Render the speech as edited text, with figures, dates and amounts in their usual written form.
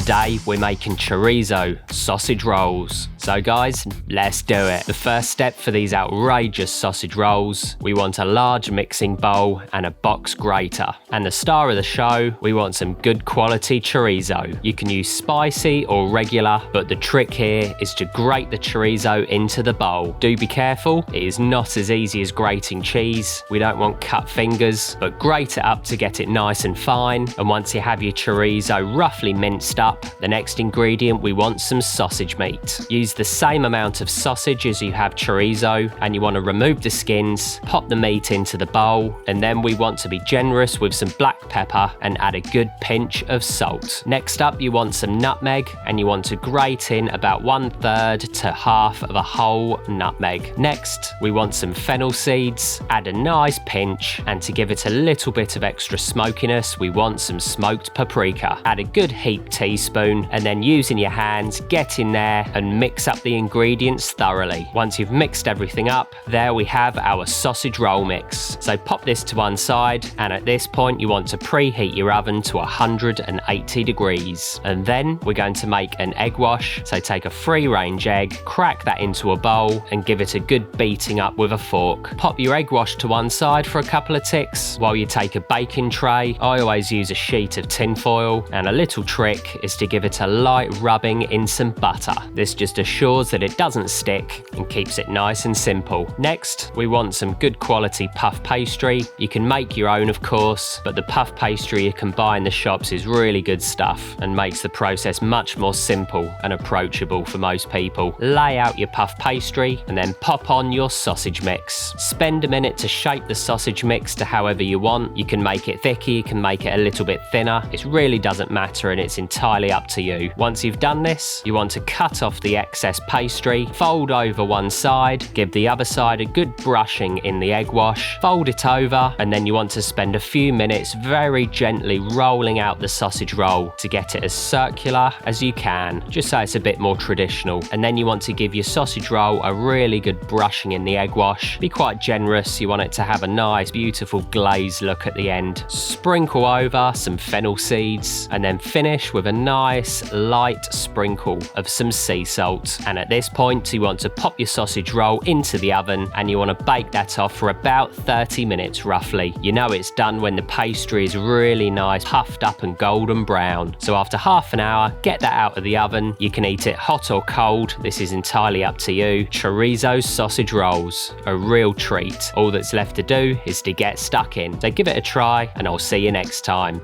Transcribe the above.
Today we're making chorizo sausage rolls. So guys, let's do it. The first step for these outrageous sausage rolls, we want a large mixing bowl and a box grater. And the star of the show, we want some good quality chorizo. You can use spicy or regular, but the trick here is to grate the chorizo into the bowl. Do be careful, it is not as easy as grating cheese. We don't want cut fingers, but grate it up to get it nice and fine. And once you have your chorizo roughly minced up, the next ingredient, we want some sausage meat. Use the same amount of sausage as you have chorizo, and you want to remove the skins, pop the meat into the bowl, and then we want to be generous with some black pepper and add a good pinch of salt. Next up, you want some nutmeg, and you want to grate in about 1/3 to half of a whole nutmeg. Next, we want some fennel seeds, add a nice pinch, and to give it a little bit of extra smokiness, we want some smoked paprika. Add a good heaped teaspoon, and then using your hands, get in there and mix up the ingredients thoroughly. Once you've mixed everything up, there we have our sausage roll mix. So pop this to one side, and at this point you want to preheat your oven to 180 degrees. And then we're going to make an egg wash. So take a free-range egg, crack that into a bowl, and give it a good beating up with a fork. Pop your egg wash to one side for a couple of ticks while you take a baking tray. I always use a sheet of tin foil, and a little trick is to give it a light rubbing in some butter. This just assures that it doesn't stick and keeps it nice and simple. Next, we want some good quality puff pastry. You can make your own, of course, but the puff pastry you can buy in the shops is really good stuff and makes the process much more simple and approachable for most people. Lay out your puff pastry and then pop on your sausage mix. Spend a minute to shape the sausage mix to however you want. You can make it thicker, you can make it a little bit thinner. It really doesn't matter, and it's entirely up to you. Once you've done this, you want to cut off the excess pastry, fold over one side, give the other side a good brushing in the egg wash, fold it over, and then you want to spend a few minutes very gently rolling out the sausage roll to get it as circular as you can, just so it's a bit more traditional. And then you want to give your sausage roll a really good brushing in the egg wash. Be quite generous, you want it to have a nice, beautiful glazed look at the end. Sprinkle over some fennel seeds, and then finish with a nice, light sprinkle of some sea salt. And at this point, you want to pop your sausage roll into the oven, and you want to bake that off for about 30 minutes roughly. You know it's done when the pastry is really nice, puffed up and golden brown. So after half an hour, get that out of the oven. You can eat it hot or cold. This is entirely up to you. Chorizo sausage rolls, a real treat. All that's left to do is to get stuck in. So give it a try, and I'll see you next time.